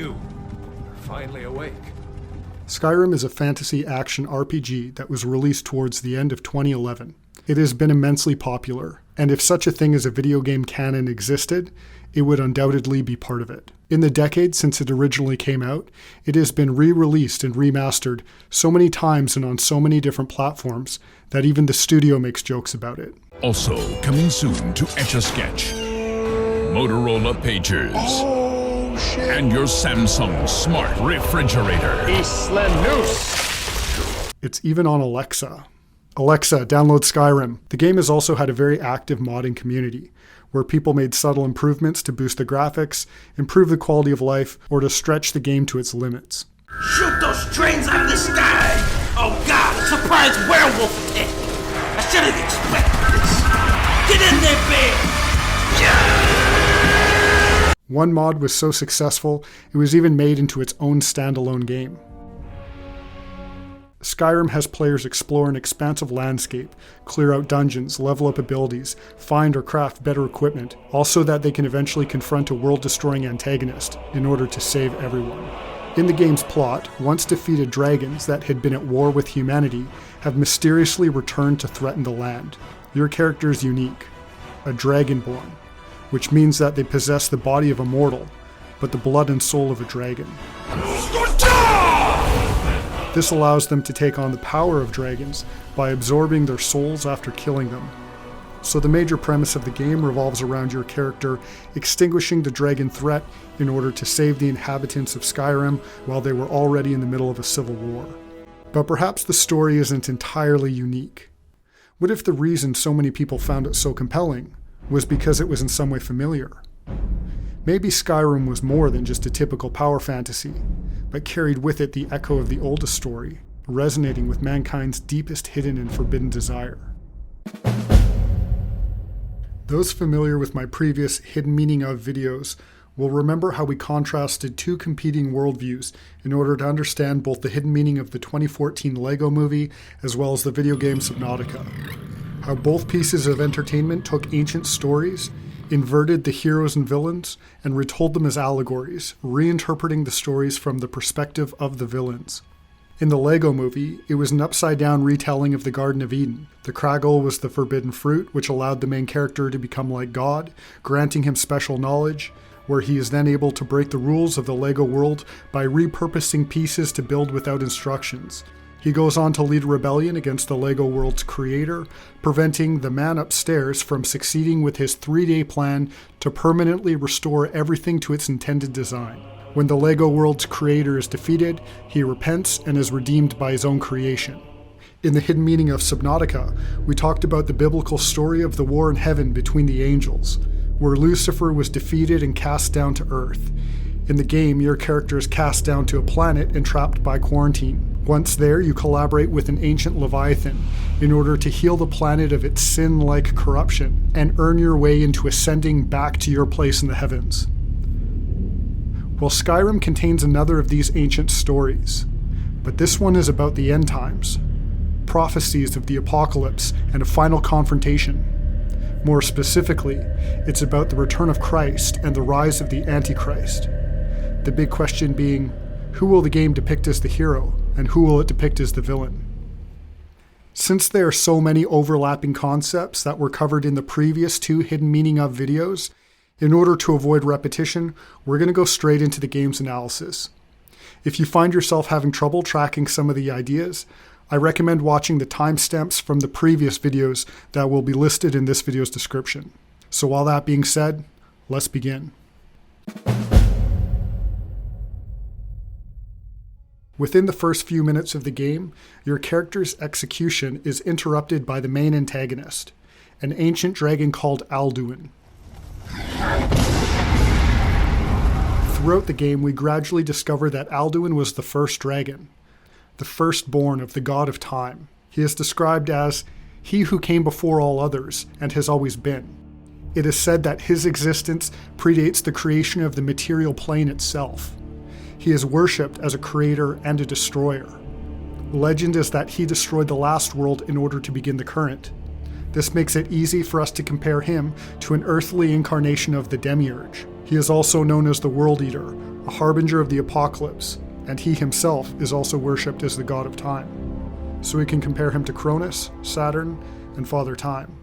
you. You're finally awake. Skyrim is a fantasy action RPG that was released towards the end of 2011. It has been immensely popular, and if such a thing as a video game canon existed, it would undoubtedly be part of it. In the decade since it originally came out, it has been re-released and remastered so many times and on so many different platforms that even the studio makes jokes about it. Also coming soon to Etch-a-Sketch, Motorola Pagers, and your Samsung smart refrigerator. It's even on Alexa. Alexa, download Skyrim. The game has also had a very active modding community, where people made subtle improvements to boost the graphics, improve the quality of life, or to stretch the game to its limits. Shoot those trains out of the sky! Oh god, a surprise werewolf attack! I should have expected this! Get in there, babe! Yeah! One mod was so successful, it was even made into its own standalone game. Skyrim has players explore an expansive landscape, clear out dungeons, level up abilities, find or craft better equipment, all so that they can eventually confront a world-destroying antagonist in order to save everyone. In the game's plot, once defeated dragons that had been at war with humanity have mysteriously returned to threaten the land. Your character is unique, a Dragonborn, which means that they possess the body of a mortal, but the blood and soul of a dragon. This allows them to take on the power of dragons by absorbing their souls after killing them. So the major premise of the game revolves around your character extinguishing the dragon threat in order to save the inhabitants of Skyrim while they were already in the middle of a civil war. But perhaps the story isn't entirely unique. What if the reason so many people found it so compelling was because it was in some way familiar? Maybe Skyrim was more than just a typical power fantasy, but carried with it the echo of the oldest story, resonating with mankind's deepest hidden and forbidden desire. Those familiar with my previous Hidden Meaning Of videos will remember how we contrasted two competing worldviews in order to understand both the hidden meaning of the 2014 Lego movie as well as the video game Subnautica. How both pieces of entertainment took ancient stories, inverted the heroes and villains, and retold them as allegories, reinterpreting the stories from the perspective of the villains. In the Lego movie, it was an upside-down retelling of the Garden of Eden. The Kraggle was the forbidden fruit, which allowed the main character to become like God, granting him special knowledge, where he is then able to break the rules of the Lego world by repurposing pieces to build without instructions. He goes on to lead a rebellion against the Lego world's creator, preventing the man upstairs from succeeding with his 3-day plan to permanently restore everything to its intended design. When the Lego world's creator is defeated, he repents and is redeemed by his own creation. In the Hidden Meaning of Subnautica, we talked about the biblical story of the war in heaven between the angels, where Lucifer was defeated and cast down to earth. In the game, your character is cast down to a planet and trapped by quarantine. Once there, you collaborate with an ancient Leviathan in order to heal the planet of its sin-like corruption and earn your way into ascending back to your place in the heavens. Well, Skyrim contains another of these ancient stories, but this one is about the end times, prophecies of the apocalypse, and a final confrontation. More specifically, it's about the return of Christ and the rise of the Antichrist. The big question being, who will the game depict as the hero, and who will it depict as the villain? Since there are so many overlapping concepts that were covered in the previous two Hidden Meaning Of videos, in order to avoid repetition, we're going to go straight into the game's analysis. If you find yourself having trouble tracking some of the ideas, I recommend watching the timestamps from the previous videos that will be listed in this video's description. So all that being said, let's begin. Within the first few minutes of the game, your character's execution is interrupted by the main antagonist, an ancient dragon called Alduin. Throughout the game, we gradually discover that Alduin was the first dragon, the firstborn of the god of time. He is described as he who came before all others and has always been. It is said that his existence predates the creation of the material plane itself. He is worshipped as a creator and a destroyer. Legend is that he destroyed the last world in order to begin the current. This makes it easy for us to compare him to an earthly incarnation of the Demiurge. He is also known as the World Eater, a harbinger of the apocalypse, and he himself is also worshipped as the god of time. So we can compare him to Cronus, Saturn, and Father Time.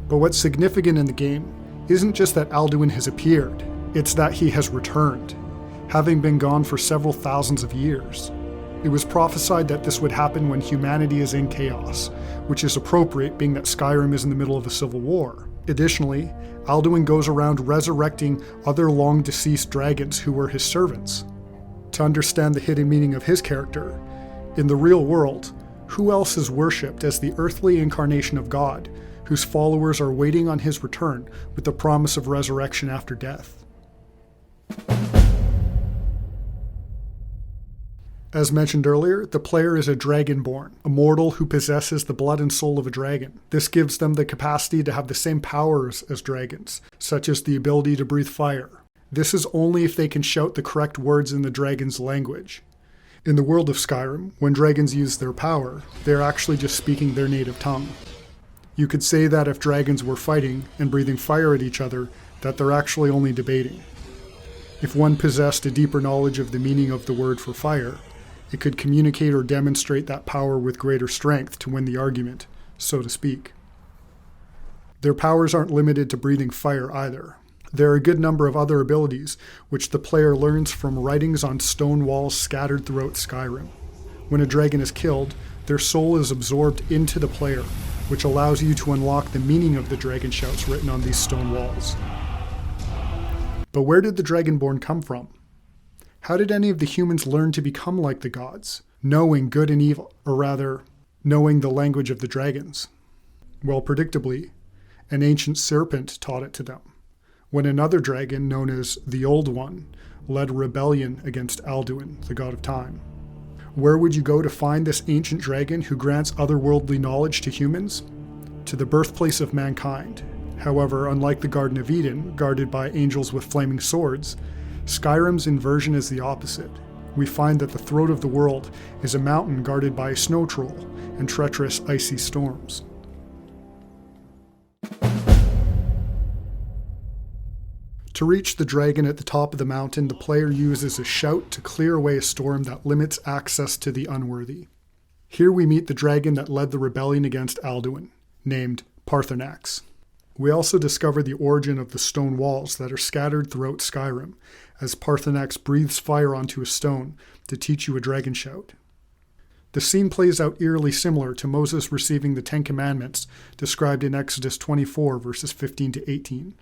But what's significant in the game isn't just that Alduin has appeared, it's that he has returned, having been gone for several thousands of years. It was prophesied that this would happen when humanity is in chaos, which is appropriate being that Skyrim is in the middle of a civil war. Additionally, Alduin goes around resurrecting other long-deceased dragons who were his servants. To understand the hidden meaning of his character, in the real world, who else is worshipped as the earthly incarnation of God, whose followers are waiting on his return with the promise of resurrection after death? As mentioned earlier, the player is a Dragonborn, a mortal who possesses the blood and soul of a dragon. This gives them the capacity to have the same powers as dragons, such as the ability to breathe fire. This is only if they can shout the correct words in the dragon's language. In the world of Skyrim, when dragons use their power, they're actually just speaking their native tongue. You could say that if dragons were fighting and breathing fire at each other, that they're actually only debating. If one possessed a deeper knowledge of the meaning of the word for fire, it could communicate or demonstrate that power with greater strength to win the argument, so to speak. Their powers aren't limited to breathing fire either. There are a good number of other abilities, which the player learns from writings on stone walls scattered throughout Skyrim. When a dragon is killed, their soul is absorbed into the player, which allows you to unlock the meaning of the dragon shouts written on these stone walls. But where did the Dragonborn come from? How did any of the humans learn to become like the gods, knowing good and evil, or rather, knowing the language of the dragons? Well, predictably, an ancient serpent taught it to them, when another dragon, known as the Old One, led rebellion against Alduin, the god of time. Where would you go to find this ancient dragon who grants otherworldly knowledge to humans? To the birthplace of mankind. However, unlike the Garden of Eden, guarded by angels with flaming swords, Skyrim's inversion is the opposite. We find that the throat of the world is a mountain guarded by a snow troll and treacherous icy storms. To reach the dragon at the top of the mountain, the player uses a shout to clear away a storm that limits access to the unworthy. Here we meet the dragon that led the rebellion against Alduin, named Parthenax. We also discover the origin of the stone walls that are scattered throughout Skyrim, as Parthenax breathes fire onto a stone to teach you a dragon shout. The scene plays out eerily similar to Moses receiving the Ten Commandments described in Exodus 24 verses 15 to 18.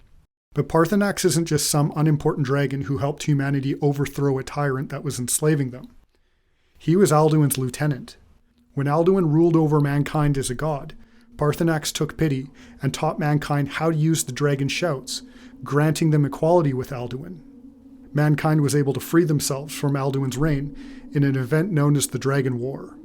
But Parthenax isn't just some unimportant dragon who helped humanity overthrow a tyrant that was enslaving them. He was Alduin's lieutenant. When Alduin ruled over mankind as a god, Parthenax took pity and taught mankind how to use the dragon shouts, granting them equality with Alduin. Mankind was able to free themselves from Alduin's reign in an event known as the Dragon War.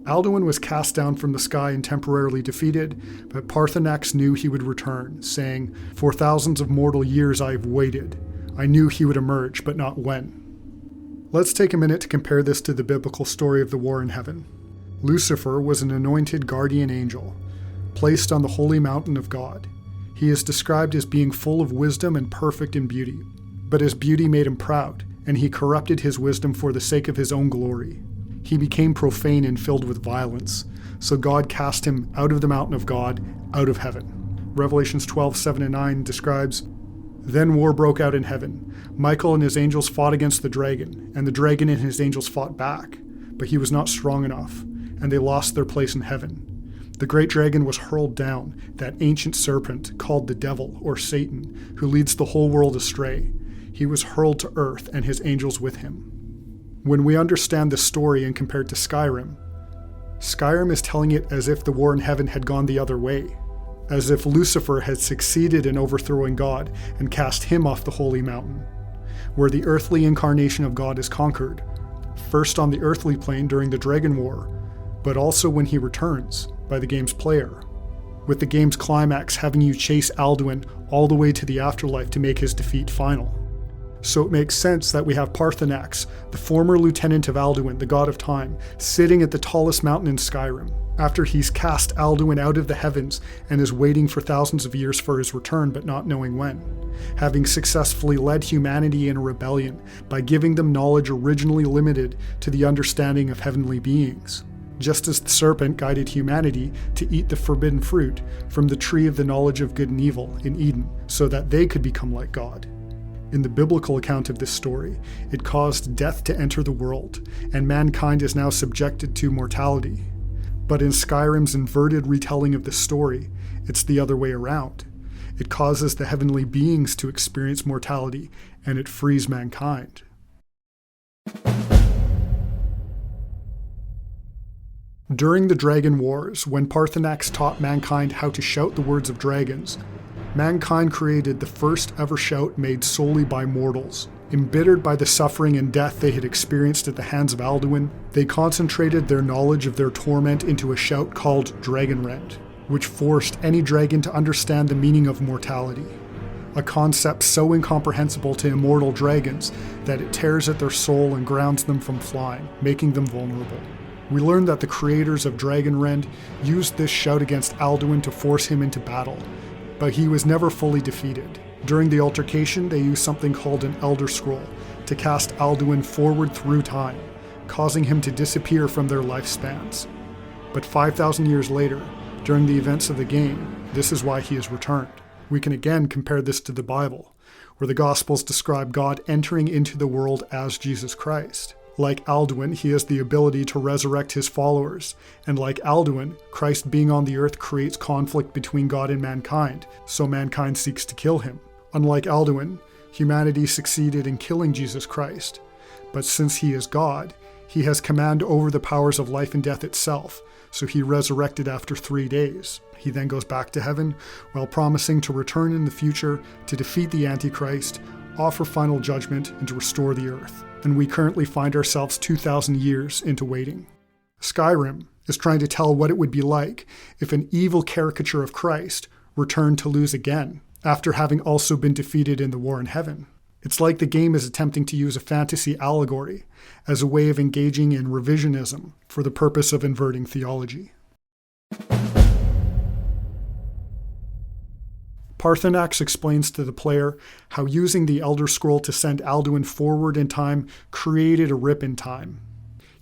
Alduin was cast down from the sky and temporarily defeated, but Parthenax knew he would return, saying, "For thousands of mortal years I have waited. I knew he would emerge, but not when." Let's take a minute to compare this to the biblical story of the war in heaven. Lucifer was an anointed guardian angel, placed on the holy mountain of God. He is described as being full of wisdom and perfect in beauty, but his beauty made him proud, and he corrupted his wisdom for the sake of his own glory. He became profane and filled with violence, so God cast him out of the mountain of God, out of heaven. Revelations 12:7-9 describes, "Then war broke out in heaven. Michael and his angels fought against the dragon, and the dragon and his angels fought back, but he was not strong enough, and they lost their place in heaven. The great dragon was hurled down, that ancient serpent called the devil, or Satan, who leads the whole world astray. He was hurled to earth and his angels with him." When we understand this story and compare it to Skyrim, Skyrim is telling it as if the war in heaven had gone the other way, as if Lucifer had succeeded in overthrowing God and cast him off the holy mountain, where the earthly incarnation of God is conquered, first on the earthly plane during the Dragon War, but also when he returns, by the game's player, with the game's climax having you chase Alduin all the way to the afterlife to make his defeat final. So it makes sense that we have Parthenax, the former lieutenant of Alduin, the god of time, sitting at the tallest mountain in Skyrim, after he's cast Alduin out of the heavens and is waiting for thousands of years for his return but not knowing when, having successfully led humanity in a rebellion by giving them knowledge originally limited to the understanding of heavenly beings, just as the serpent guided humanity to eat the forbidden fruit from the tree of the knowledge of good and evil in Eden so that they could become like God. In the biblical account of this story, it caused death to enter the world, and mankind is now subjected to mortality. But in Skyrim's inverted retelling of the story, it's the other way around. It causes the heavenly beings to experience mortality, and it frees mankind. During the Dragon Wars, when Parthenax taught mankind how to shout the words of dragons, mankind created the first ever shout made solely by mortals. Embittered by the suffering and death they had experienced at the hands of Alduin, they concentrated their knowledge of their torment into a shout called Dragonrunt, which forced any dragon to understand the meaning of mortality, a concept so incomprehensible to immortal dragons that it tears at their soul and grounds them from flying, making them vulnerable. We learned that the creators of Dragonrunt used this shout against Alduin to force him into battle, but he was never fully defeated. During the altercation, they used something called an Elder Scroll to cast Alduin forward through time, causing him to disappear from their lifespans. But 5,000 years later, during the events of the game, this is why he has returned. We can again compare this to the Bible, where the Gospels describe God entering into the world as Jesus Christ. Like Alduin, he has the ability to resurrect his followers, and like Alduin, Christ being on the earth creates conflict between God and mankind, so mankind seeks to kill him. Unlike Alduin, humanity succeeded in killing Jesus Christ, but since he is God, he has command over the powers of life and death itself, so he resurrected after 3 days. He then goes back to heaven, while promising to return in the future to defeat the Antichrist, offer final judgment, and to restore the earth. And we currently find ourselves 2,000 years into waiting. Skyrim is trying to tell what it would be like if an evil caricature of Christ returned to lose again, after having also been defeated in the war in heaven. It's like the game is attempting to use a fantasy allegory as a way of engaging in revisionism for the purpose of inverting theology. Parthenax explains to the player how using the Elder Scroll to send Alduin forward in time created a rip in time.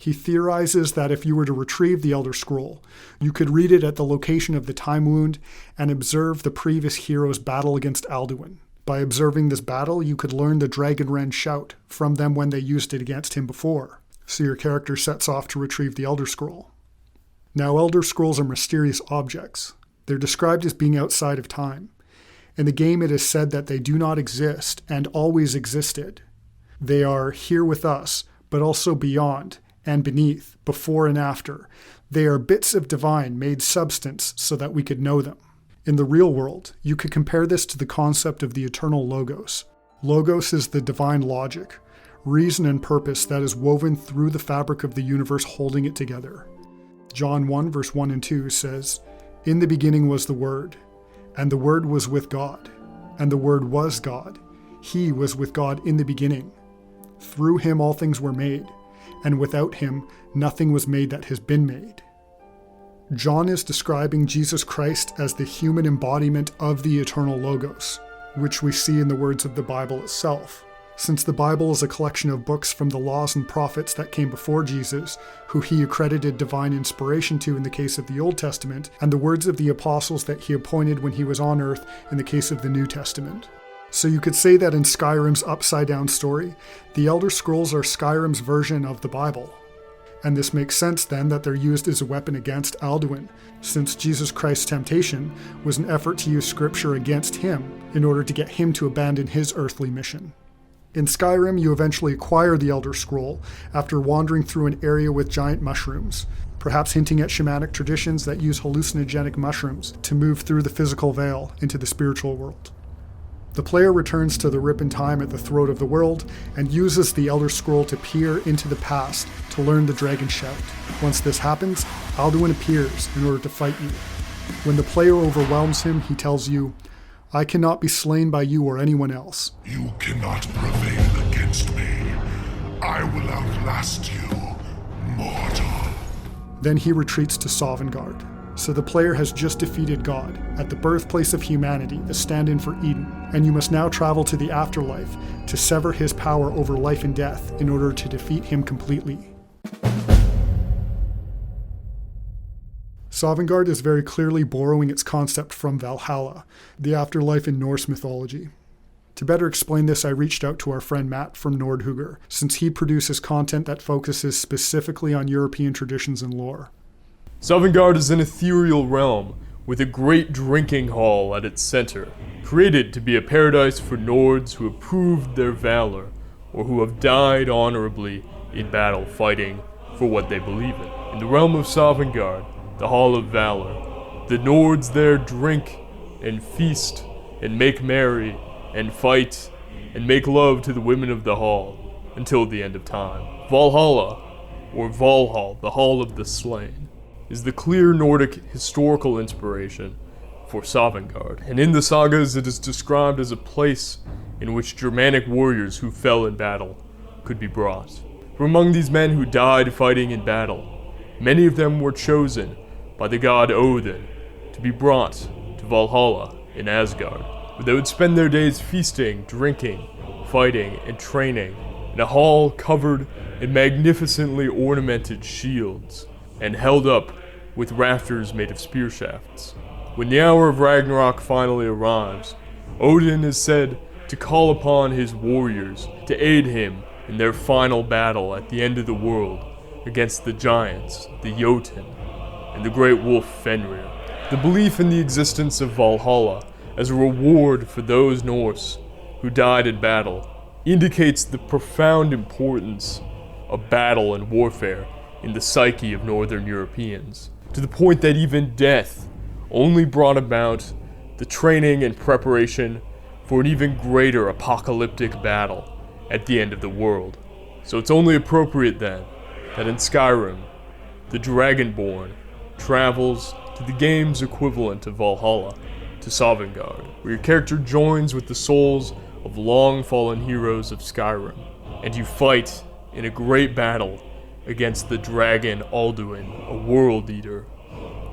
He theorizes that if you were to retrieve the Elder Scroll, you could read it at the location of the time wound and observe the previous hero's battle against Alduin. By observing this battle, you could learn the Dragonrunt shout from them when they used it against him before, so your character sets off to retrieve the Elder Scroll. Now, Elder Scrolls are mysterious objects. They're described as being outside of time. In the game, it is said that they do not exist and always existed. They are here with us, but also beyond and beneath, before and after. They are bits of divine made substance so that we could know them. In the real world, you could compare this to the concept of the eternal Logos. Logos is the divine logic, reason and purpose that is woven through the fabric of the universe holding it together. John 1 verse 1 and 2 says, "In the beginning was the Word, and the Word was with God, and the Word was God. He was with God in the beginning. Through him all things were made, and without him nothing was made that has been made." John is describing Jesus Christ as the human embodiment of the eternal Logos, which we see in the words of the Bible itself. Since the Bible is a collection of books from the laws and prophets that came before Jesus, who he accredited divine inspiration to in the case of the Old Testament, and the words of the apostles that he appointed when he was on earth in the case of the New Testament. So you could say that in Skyrim's upside-down story, the Elder Scrolls are Skyrim's version of the Bible. And this makes sense then that they're used as a weapon against Alduin, since Jesus Christ's temptation was an effort to use scripture against him in order to get him to abandon his earthly mission. In Skyrim, you eventually acquire the Elder Scroll after wandering through an area with giant mushrooms, perhaps hinting at shamanic traditions that use hallucinogenic mushrooms to move through the physical veil into the spiritual world. The player returns to the rip in time at the throat of the world and uses the Elder Scroll to peer into the past to learn the dragon shout. Once this happens, Alduin appears in order to fight you. When the player overwhelms him, he tells you, "I cannot be slain by you or anyone else." You cannot prevail against me. I will outlast you, mortal. Then he retreats to Sovngarde. So the player has just defeated God at the birthplace of humanity, the stand-in for Eden, and you must now travel to the afterlife to sever his power over life and death in order to defeat him completely. Sovngarde is very clearly borrowing its concept from Valhalla, the afterlife in Norse mythology. To better explain this, I reached out to our friend Matt from Nordhugger, since he produces content that focuses specifically on European traditions and lore. Sovngarde is an ethereal realm with a great drinking hall at its center, created to be a paradise for Nords who have proved their valor or who have died honorably in battle fighting for what they believe in. In the realm of Sovngarde, the Hall of Valor, the Nords there drink and feast and make merry and fight and make love to the women of the hall until the end of time. Valhalla, or Valhall, the Hall of the Slain, is the clear Nordic historical inspiration for Sovngarde, and in the sagas it is described as a place in which Germanic warriors who fell in battle could be brought. From among these men who died fighting in battle, many of them were chosen by the god Odin to be brought to Valhalla in Asgard, where they would spend their days feasting, drinking, fighting, and training in a hall covered in magnificently ornamented shields and held up with rafters made of spear shafts. When the hour of Ragnarok finally arrives, Odin is said to call upon his warriors to aid him in their final battle at the end of the world against the giants, the Jotun, and the great wolf Fenrir. The belief in the existence of Valhalla as a reward for those Norse who died in battle indicates the profound importance of battle and warfare in the psyche of Northern Europeans, to the point that even death only brought about the training and preparation for an even greater apocalyptic battle at the end of the world. So it's only appropriate then that in Skyrim, the Dragonborn travels to the game's equivalent of Valhalla, to Sovngarde, where your character joins with the souls of long-fallen heroes of Skyrim, and you fight in a great battle against the dragon Alduin, a world eater,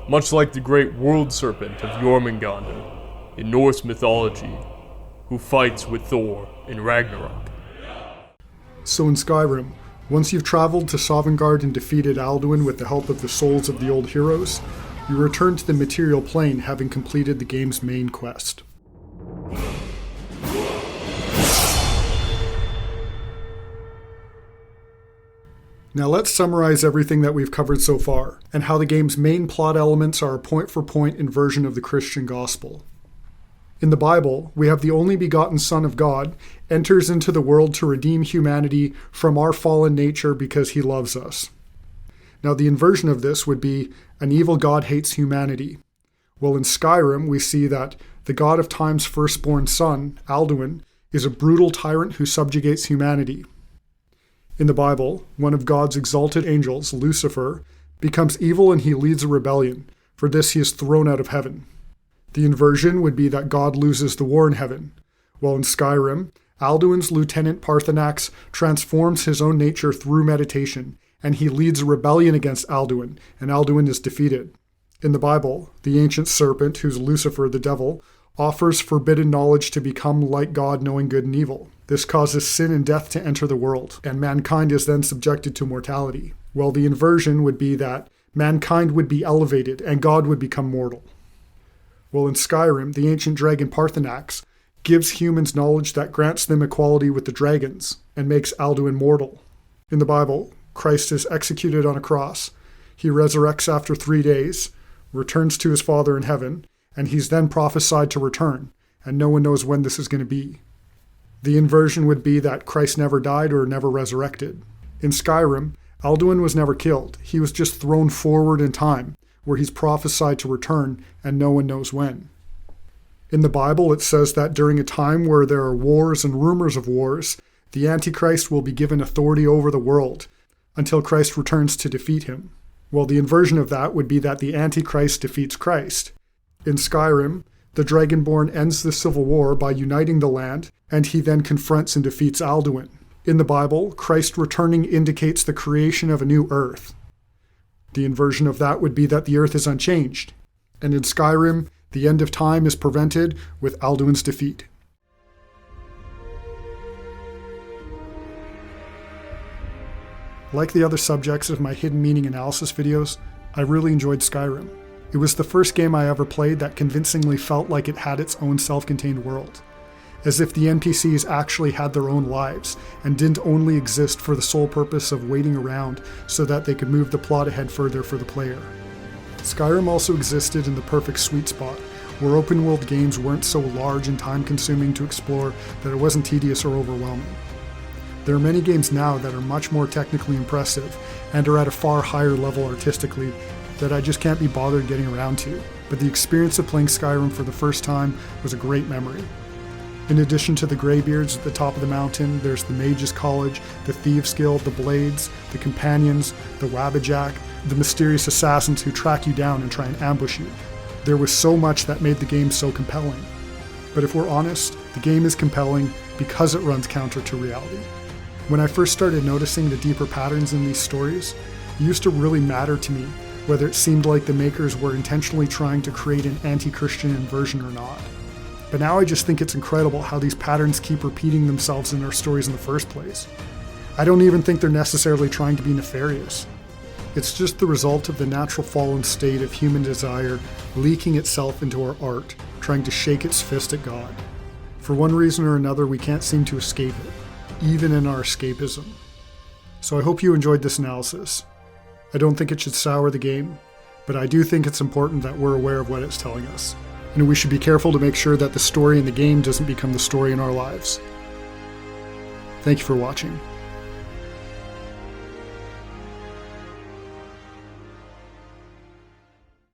much like the great world serpent of Jormungandr in Norse mythology, who fights with Thor in Ragnarok. So in Skyrim, once you've traveled to Sovngarde and defeated Alduin with the help of the souls of the old heroes, you return to the material plane having completed the game's main quest. Now let's summarize everything that we've covered so far, and how the game's main plot elements are a point-for-point inversion of the Christian gospel. In the Bible, we have the only begotten Son of God enters into the world to redeem humanity from our fallen nature because he loves us. Now the inversion of this would be an evil God hates humanity. Well, in Skyrim, we see that the god of time's firstborn son, Alduin, is a brutal tyrant who subjugates humanity. In the Bible, one of God's exalted angels, Lucifer, becomes evil and he leads a rebellion. For this he is thrown out of heaven. The inversion would be that God loses the war in heaven. While in Skyrim, Alduin's lieutenant Parthenax transforms his own nature through meditation, and he leads a rebellion against Alduin, and Alduin is defeated. In the Bible, the ancient serpent, who's Lucifer the devil, offers forbidden knowledge to become like God, knowing good and evil. This causes sin and death to enter the world, and mankind is then subjected to mortality. Well, the inversion would be that mankind would be elevated and God would become mortal. Well, in Skyrim, the ancient dragon Parthenax gives humans knowledge that grants them equality with the dragons and makes Alduin mortal. In the Bible, Christ is executed on a cross. He resurrects after 3 days, returns to his Father in heaven, and he's then prophesied to return, and no one knows when this is going to be. The inversion would be that Christ never died or never resurrected. In Skyrim, Alduin was never killed. He was just thrown forward in time, where he's prophesied to return, and no one knows when. In the Bible, it says that during a time where there are wars and rumors of wars, the Antichrist will be given authority over the world, until Christ returns to defeat him. Well, the inversion of that would be that the Antichrist defeats Christ. In Skyrim, the Dragonborn ends the civil war by uniting the land, and he then confronts and defeats Alduin. In the Bible, Christ returning indicates the creation of a new earth. The inversion of that would be that the Earth is unchanged. And in Skyrim, the end of time is prevented with Alduin's defeat. Like the other subjects of my hidden meaning analysis videos, I really enjoyed Skyrim. It was the first game I ever played that convincingly felt like it had its own self-contained world, as if the NPCs actually had their own lives and didn't only exist for the sole purpose of waiting around so that they could move the plot ahead further for the player. Skyrim also existed in the perfect sweet spot, where open world games weren't so large and time consuming to explore that it wasn't tedious or overwhelming. There are many games now that are much more technically impressive and are at a far higher level artistically that I just can't be bothered getting around to, but the experience of playing Skyrim for the first time was a great memory. In addition to the Greybeards at the top of the mountain, there's the Mages College, the Thieves Guild, the Blades, the Companions, the Wabbajack, the mysterious assassins who track you down and try and ambush you. There was so much that made the game so compelling. But if we're honest, the game is compelling because it runs counter to reality. When I first started noticing the deeper patterns in these stories, it used to really matter to me whether it seemed like the makers were intentionally trying to create an anti-Christian inversion or not. But now I just think it's incredible how these patterns keep repeating themselves in our stories in the first place. I don't even think they're necessarily trying to be nefarious. It's just the result of the natural fallen state of human desire leaking itself into our art, trying to shake its fist at God. For one reason or another, we can't seem to escape it, even in our escapism. So I hope you enjoyed this analysis. I don't think it should sour the game, but I do think it's important that we're aware of what it's telling us, and we should be careful to make sure that the story in the game doesn't become the story in our lives. Thank you for watching.